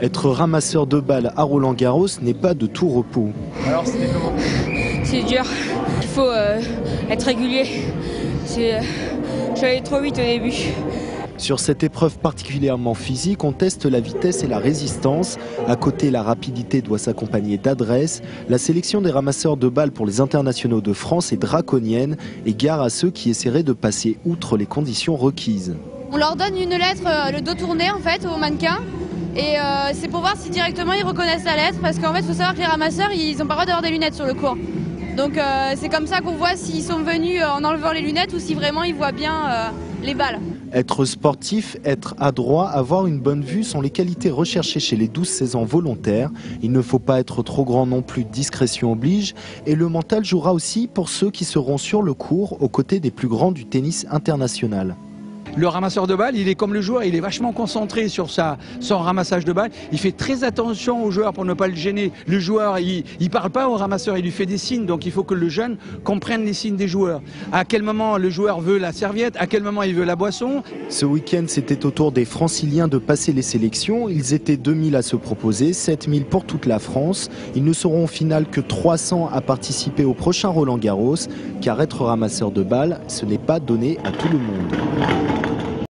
Être ramasseur de balles à Roland-Garros n'est pas de tout repos. Alors c'était comment? C'est dur, il faut être régulier. Je suis allé trop vite au début. Sur cette épreuve particulièrement physique, on teste la vitesse et la résistance. À côté, la rapidité doit s'accompagner d'adresse. La sélection des ramasseurs de balles pour les internationaux de France est draconienne et gare à ceux qui essaieraient de passer outre les conditions requises. On leur donne une lettre, le dos tourné en fait, au mannequin. Et c'est pour voir si directement ils reconnaissent la lettre, parce qu'en fait il faut savoir que les ramasseurs ils n'ont pas le droit d'avoir des lunettes sur le cours. Donc c'est comme ça qu'on voit s'ils sont venus en enlevant les lunettes ou si vraiment ils voient bien les balles. Être sportif, être adroit, avoir une bonne vue sont les qualités recherchées chez les 12-16 ans volontaires. Il ne faut pas être trop grand non plus, discrétion oblige. Et le mental jouera aussi pour ceux qui seront sur le court aux côtés des plus grands du tennis international. Le ramasseur de balles, il est comme le joueur, il est vachement concentré sur son ramassage de balles. Il fait très attention au joueur pour ne pas le gêner. Le joueur, il parle pas au ramasseur, il lui fait des signes. Donc il faut que le jeune comprenne les signes des joueurs. À quel moment le joueur veut la serviette, à quel moment il veut la boisson. Ce week-end, c'était au tour des Franciliens de passer les sélections. Ils étaient 2000 à se proposer, 7000 pour toute la France. Ils ne seront au final que 300 à participer au prochain Roland-Garros. Car être ramasseur de balles, ce n'est pas donné à tout le monde.